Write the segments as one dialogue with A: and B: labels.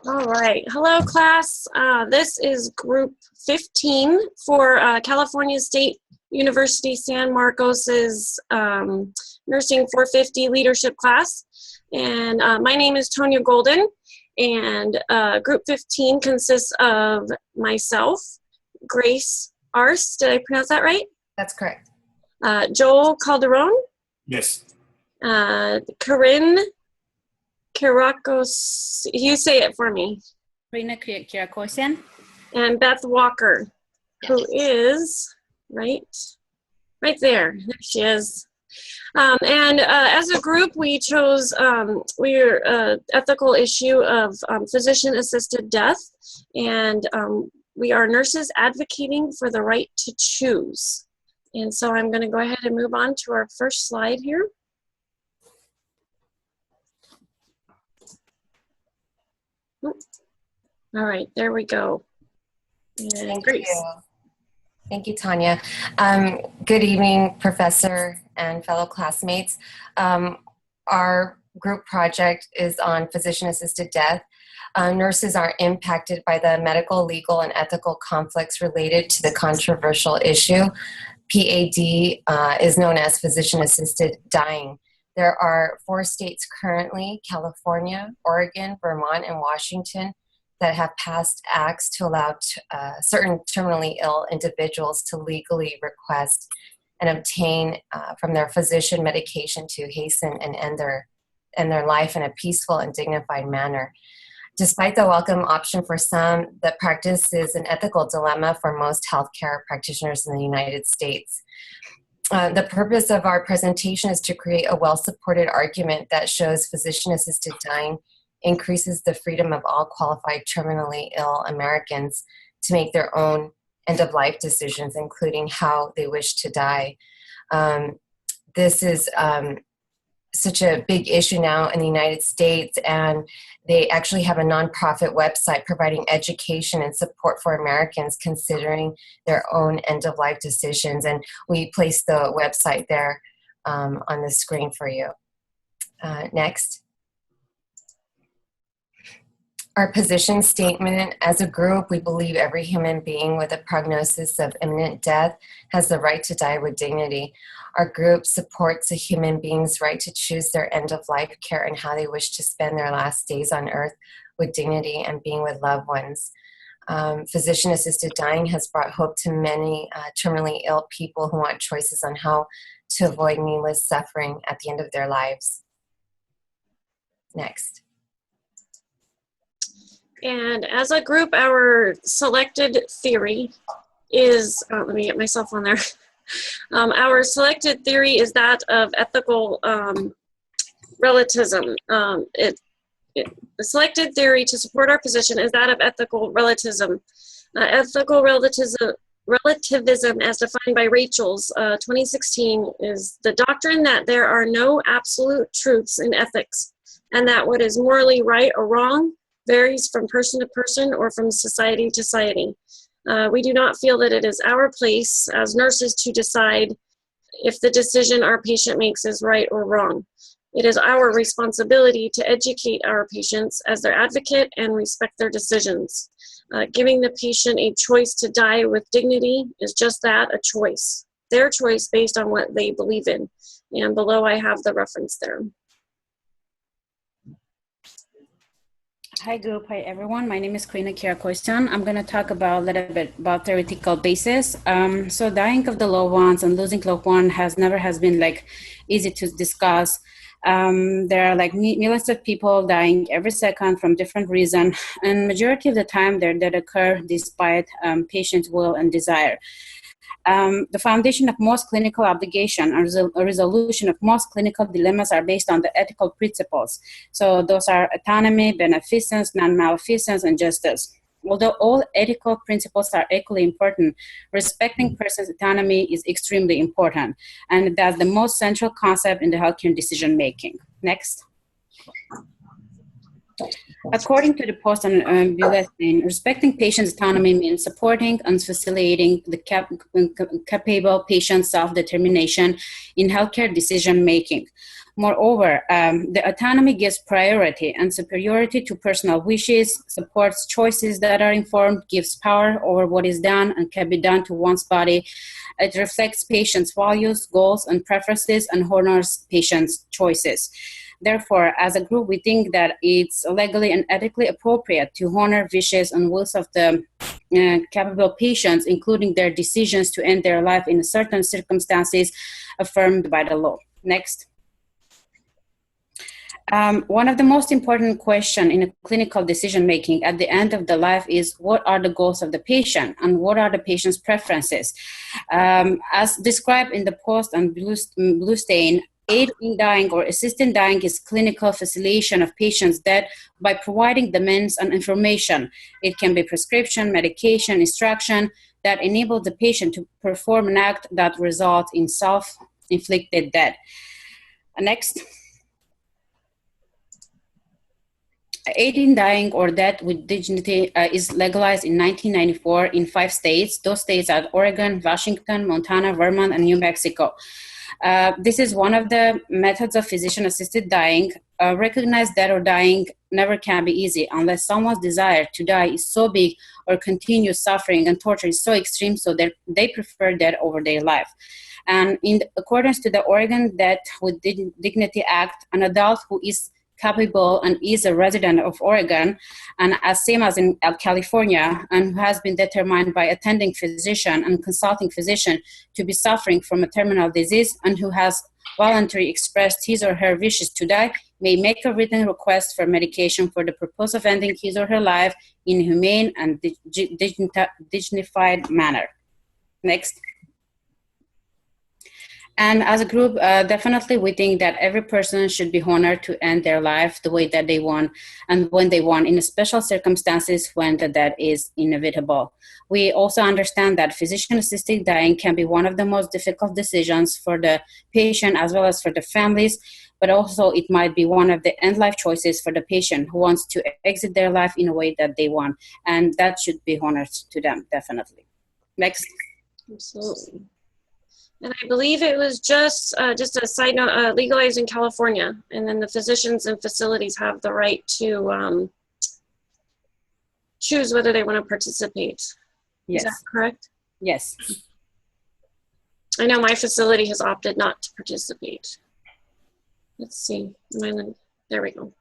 A: All right. Hello, class. This is Group 15 for California State University San Marcos's Nursing 450 leadership class. And my name is Tonya Golden. And Group 15 consists of myself, Grace Arce. Did I pronounce that right?
B: That's correct.
A: Joel Calderon.
C: Yes.
A: Corinne Kirakos, you say it for me.
D: Rina Kirakosian.
A: And Beth Walker, who is right there. There she is. As a group, we chose we're ethical issue of physician-assisted death, and we are nurses advocating for the right to choose. And so I'm going to go ahead and move on to our first slide here. All right, there we go. And Grace.
B: Thank you, Tonya. Good evening, Professor and fellow classmates. Our group project is on physician-assisted death. Nurses are impacted by the medical, legal, and ethical conflicts related to the controversial issue. PAD is known as physician-assisted dying. There are 4 states currently, California, Oregon, Vermont, and Washington, that have passed acts to allow certain terminally ill individuals to legally request and obtain from their physician medication to hasten and end their life in a peaceful and dignified manner. Despite the welcome option for some, the practice is an ethical dilemma for most healthcare practitioners in the United States. The purpose of our presentation is to create a well-supported argument that shows physician-assisted dying increases the freedom of all qualified terminally ill Americans to make their own end-of-life decisions, including how they wish to die. This is such a big issue now in the United States, and they actually have a nonprofit website providing education and support for Americans considering their own end-of-life decisions, and we placed the website there on the screen for you. Next. Our position statement: as a group, we believe every human being with a prognosis of imminent death has the right to die with dignity. Our group supports a human being's right to choose their end-of-life care and how they wish to spend their last days on earth with dignity and being with loved ones. Physician-assisted dying has brought hope to many terminally ill people who want choices on how to avoid needless suffering at the end of their lives. Next.
A: And as a group, our selected theory is, let me get myself on there. Our selected theory is that of ethical relativism. The selected theory to support our position is that of ethical relativism. Ethical relativism, as defined by Rachel's 2016, is the doctrine that there are no absolute truths in ethics, and that what is morally right or wrong varies from person to person or from society to society. We do not feel that it is our place as nurses to decide if the decision our patient makes is right or wrong. It is our responsibility to educate our patients as their advocate and respect their decisions. Giving the patient a choice to die with dignity is just that, a choice. Their choice based on what they believe in. And below I have the reference there.
D: Hi group, hi everyone. My name is Rina Kirakosian. I'm going to talk about a little bit about theoretical basis. So dying of the loved ones and losing loved one has never been like easy to discuss. There are like millions of people dying every second from different reasons, and majority of the time that occur despite patient's will and desire. The foundation of most clinical obligation and a resolution of most clinical dilemmas are based on the ethical principles. So those are autonomy, beneficence, non-maleficence, and justice. Although all ethical principles are equally important, respecting person's autonomy is extremely important, and that's the most central concept in the healthcare decision making. Next. According to the post on bulletin, respecting patients' autonomy means supporting and facilitating the capable patient's self-determination in healthcare decision-making. Moreover, the autonomy gives priority and superiority to personal wishes, supports choices that are informed, gives power over what is done and can be done to one's body. It reflects patients' values, goals, and preferences and honors patients' choices. Therefore, as a group, we think that it's legally and ethically appropriate to honor wishes and wills of the capable patients, including their decisions to end their life in certain circumstances affirmed by the law. Next. One of the most important questions in a clinical decision-making at the end of the life is what are the goals of the patient and what are the patient's preferences? As described in the post on blue stain, aid in dying or assisted dying is clinical facilitation of patients' death by providing the means and information. It can be prescription, medication, instruction that enable the patient to perform an act that results in self-inflicted death. Next. Aid in dying or death with dignity is legalized in 1994 in 5 states. Those states are Oregon, Washington, Montana, Vermont, and New Mexico. This is one of the methods of physician-assisted dying. Recognize death or dying never can be easy unless someone's desire to die is so big or continuous suffering and torture is so extreme so that they prefer death over their life. And in accordance to the Oregon Death with Dignity Act, an adult who is capable and is a resident of Oregon, and as same as in California, and who has been determined by attending physician and consulting physician to be suffering from a terminal disease and who has voluntarily expressed his or her wishes to die, may make a written request for medication for the purpose of ending his or her life in a humane and dignified manner. Next. And as a group, definitely we think that every person should be honored to end their life the way that they want and when they want in special circumstances when the death is inevitable. We also understand that physician-assisted dying can be one of the most difficult decisions for the patient as well as for the families, but also it might be one of the end-life choices for the patient who wants to exit their life in a way that they want, and that should be honored to them, definitely. Next.
A: Absolutely. And I believe it was just a side note, legalized in California. And then the physicians and facilities have the right to choose whether they want to participate.
D: Yes.
A: Is that correct?
D: Yes.
A: I know my facility has opted not to participate. Let's see. There we go.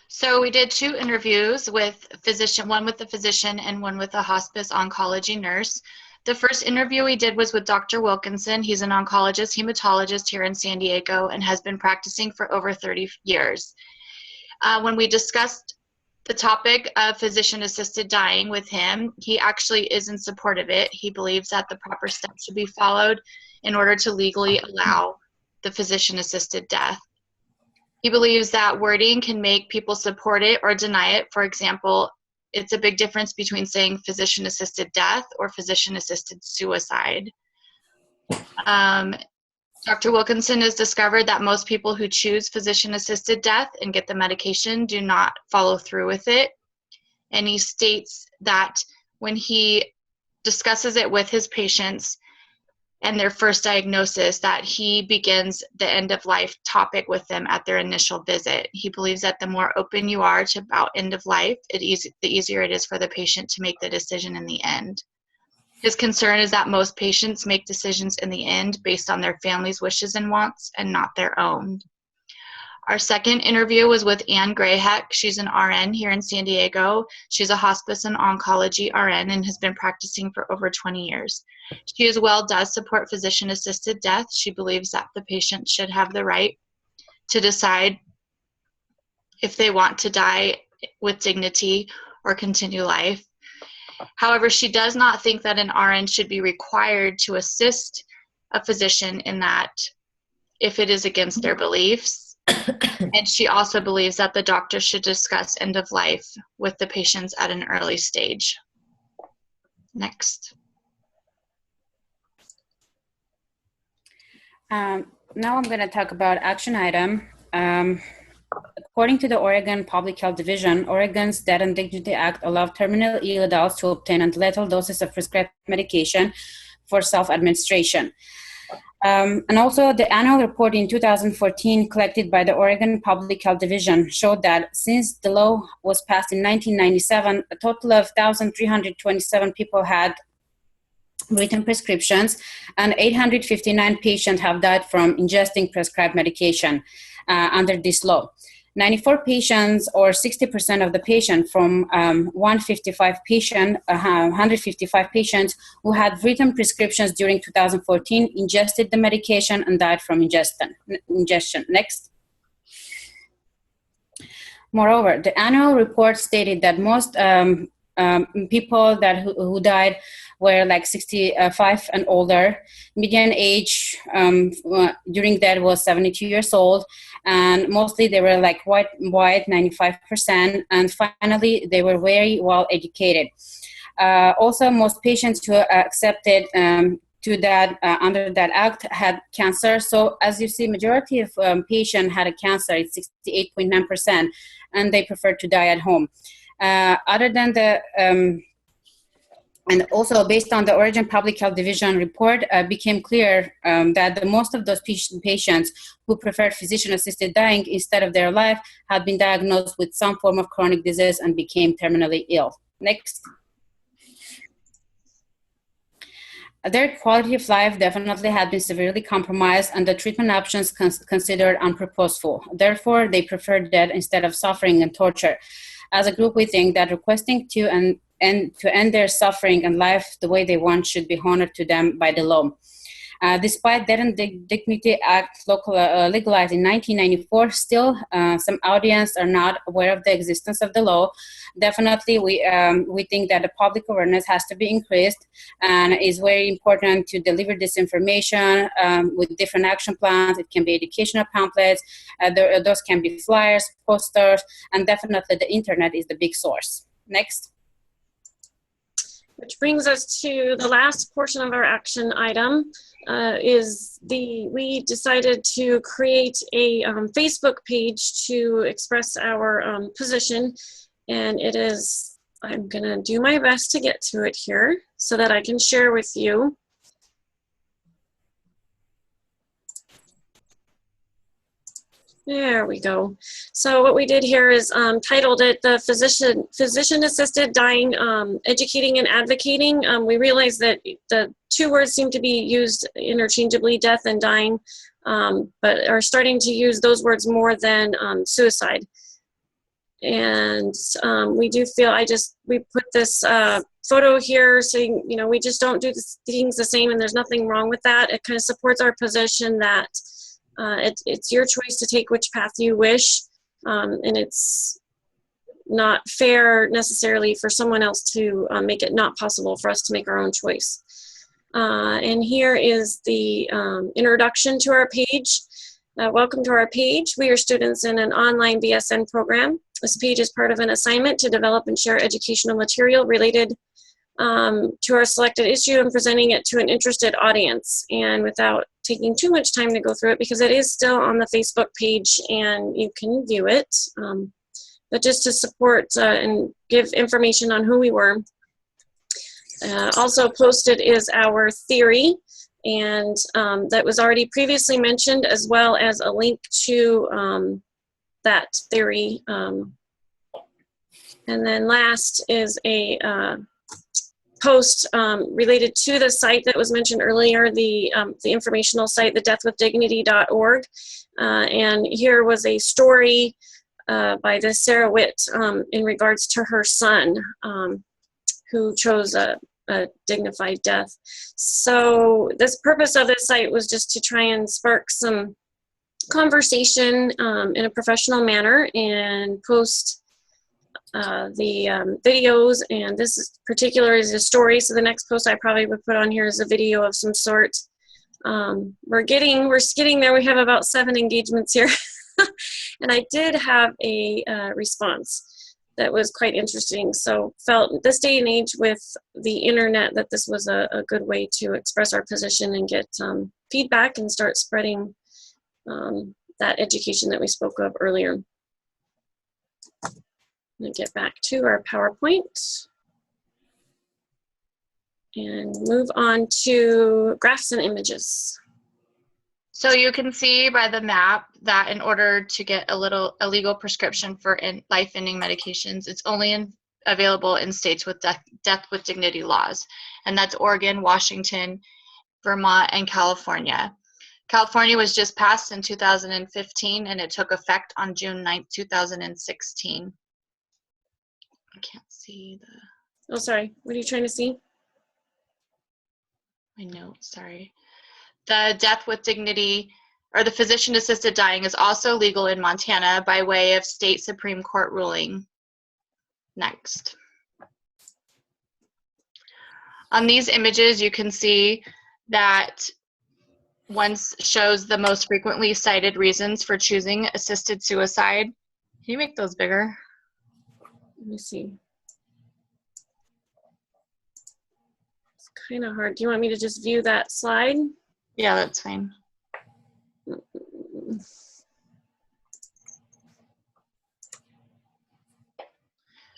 C: So we did 2 interviews with one with the physician and one with a hospice oncology nurse. The first interview we did was with Dr. Wilkinson. He's an oncologist, hematologist here in San Diego and has been practicing for over 30 years. When we discussed the topic of physician-assisted dying with him, he actually is in support of it. He believes that the proper steps should be followed in order to legally allow the physician-assisted death. He believes that wording can make people support it or deny it. For example, it's a big difference between saying physician-assisted death or physician-assisted suicide. Dr. Wilkinson has discovered that most people who choose physician-assisted death and get the medication do not follow through with it. And he states that when he discusses it with his patients and their first diagnosis, that he begins the end of life topic with them at their initial visit. He believes that the more open you are to about end of life, the easier it is for the patient to make the decision in the end. His concern is that most patients make decisions in the end based on their family's wishes and wants and not their own. Our second interview was with Ann Grayheck. She's an RN here in San Diego. She's a hospice and oncology RN and has been practicing for over 20 years. She as well does support physician-assisted death. She believes that the patient should have the right to decide if they want to die with dignity or continue life. However, she does not think that an RN should be required to assist a physician in that if it is against their beliefs. And she also believes that the doctor should discuss end of life with the patients at an early stage. Next. Now
D: I'm going to talk about action item. according to the Oregon Public Health Division, Oregon's Death and Dignity Act allowed terminally ill adults to obtain lethal doses of prescribed medication for self-administration. And also, the annual report in 2014 collected by the Oregon Public Health Division showed that since the law was passed in 1997, a total of 1,327 people had written prescriptions, and 859 patients have died from ingesting prescribed medication under this law. 94 patients, or 60% of the patients from 155 patients who had written prescriptions during 2014 ingested the medication and died from ingestion. Next. Moreover, the annual report stated that most people who died were like 65 and older. Median age during that was 72 years old, and mostly they were like white, 95%, and finally they were very well educated. Also, most patients who accepted to that under that act had cancer. So as you see, majority of patients had a cancer, it's 68.9%, and they preferred to die at home. Other than the and also based on the Oregon Public Health Division report, became clear that the most of those patients who preferred physician-assisted dying instead of their life had been diagnosed with some form of chronic disease and became terminally ill. Next. Their quality of life definitely had been severely compromised, and the treatment options considered unpurposeful. Therefore, they preferred death instead of suffering and torture. As a group, we think that requesting to end their suffering and life the way they want should be honored to them by the law. Despite Death and Dignity Act legalized in 1994, still some audience are not aware of the existence of the law. Definitely, we think that the public awareness has to be increased, and it's very important to deliver this information with different action plans. It can be educational pamphlets, those can be flyers, posters, and definitely the internet is the big source. Next.
A: Which brings us to the last portion of our action item. We decided to create a Facebook page to express our position, and it is, I'm gonna do my best to get to it here so that I can share with you. There we go. So what we did here is titled it the Physician-Assisted Dying, Educating and Advocating. We realized that the two words seem to be used interchangeably, death and dying, but are starting to use those words more than suicide. And we do feel, we put this photo here saying, you know, we just don't do things the same, and there's nothing wrong with that. It kind of supports our position that it's your choice to take which path you wish, and it's not fair necessarily for someone else to make it not possible for us to make our own choice. And here is the introduction to our page. Welcome to our page. We are students in an online BSN program. This page is part of an assignment to develop and share educational material related to our selected issue and presenting it to an interested audience. And without taking too much time to go through it, because it is still on the Facebook page and you can view it, but just to support and give information on who we were. Also posted is our theory, and that was already previously mentioned, as well as a link to that theory. And then last is a post related to the site that was mentioned earlier, the informational site, the deathwithdignity.org. And here was a story by this Sarah Witt in regards to her son who chose a dignified death. So this purpose of this site was just to try and spark some conversation in a professional manner and post the videos, and this is particular is a story, so the next post I probably would put on here is a video of some sort. We're getting there. We have about 7 engagements here. And I did have a response that was quite interesting, so felt this day and age with the internet that this was a good way to express our position and get feedback and start spreading that education that we spoke of earlier. I'm gonna get back to our PowerPoint and move on to graphs and images.
C: So you can see by the map that in order to get a legal prescription for life-ending medications, it's only available in states with death with dignity laws. And that's Oregon, Washington, Vermont, and California. California was just passed in 2015, and it took effect on June 9th, 2016. I can't see the...
A: Oh, sorry. What are you trying to see?
C: My note, sorry. The death with dignity, or the physician-assisted dying, is also legal in Montana by way of state Supreme Court ruling. Next. On these images, you can see that one shows the most frequently cited reasons for choosing assisted suicide. Can you make those bigger?
A: Let me see. It's kind of hard. Do you want me to just view that slide?
C: Yeah, that's fine.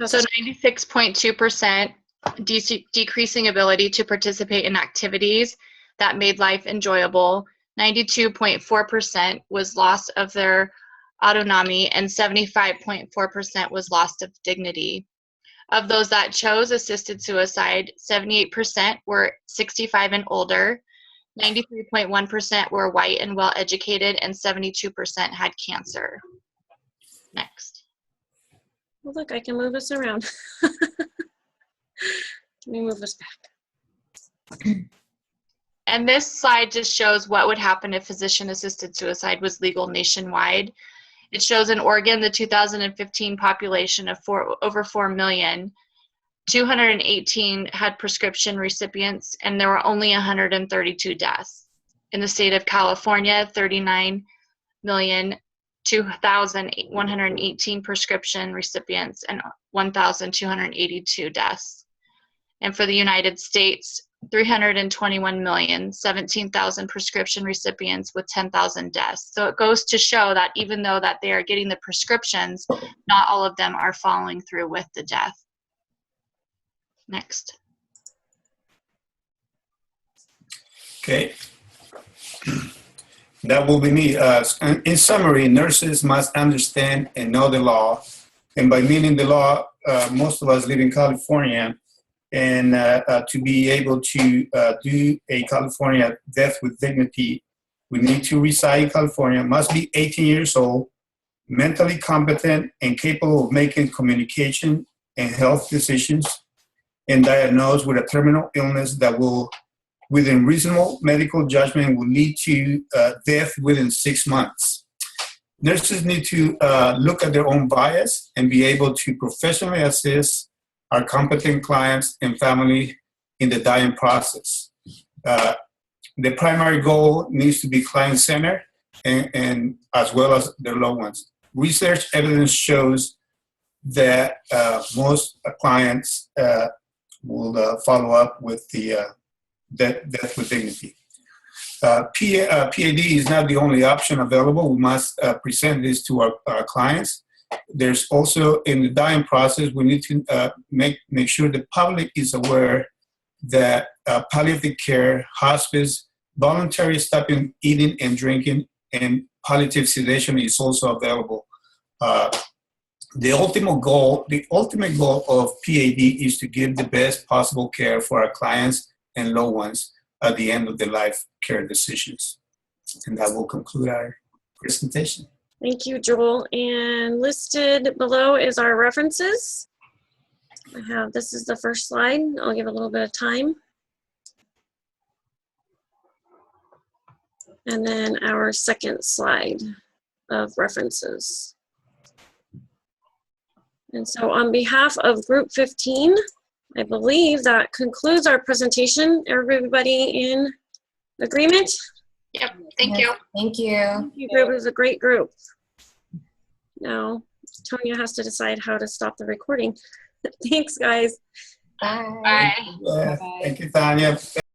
C: So 96.2% decreasing ability to participate in activities that made life enjoyable. 92.4% was loss of their autonomy, and 75.4% was loss of dignity. Of those that chose assisted suicide, 78% were 65 and older, 93.1% were white and well-educated, and 72% had cancer. Next.
A: Well, look, I can move us around. Let me move us back.
C: And this slide just shows what would happen if physician-assisted suicide was legal nationwide. It shows in Oregon the 2015 population of over 4 million. 218 had prescription recipients, and there were only 132 deaths. In the state of California, 39,002,118 prescription recipients and 1,282 deaths. And for the United States, 321,017,000 prescription recipients with 10,000 deaths. So it goes to show that even though that they are getting the prescriptions, not all of them are following through with the death. Next.
E: Okay. That will be me. In summary, nurses must understand and know the law. And by meaning the law, most of us live in California. And to be able to do a California death with dignity, we need to reside in California, must be 18 years old, mentally competent and capable of making communication and health decisions, and diagnosed with a terminal illness that will, within reasonable medical judgment, will lead to death within 6 months. Nurses need to look at their own bias and be able to professionally assist our competent clients and family in the dying process. The primary goal needs to be client-centered and as well as their loved ones. Research evidence shows that most clients will follow up with the death with dignity. PAD is not the only option available. We must present this to our clients. There's also, in the dying process, we need to make sure the public is aware that palliative care, hospice, voluntary stopping eating and drinking, and palliative sedation is also available. The ultimate goal of PAD is to give the best possible care for our clients and loved ones at the end of their life care decisions. And that will conclude our presentation.
A: Thank you, Joel. And listed below is our references. This is the first slide. I'll give a little bit of time. And then our second slide of references. And so on behalf of Group 15, I believe that concludes our presentation. Everybody in agreement?
C: Yep, thank you.
B: Thank you.
A: Thank you, group. It was a great group. Now, Tonya has to decide how to stop the recording. Thanks, guys.
B: Bye.
C: Bye.
E: Thank you, Tanya.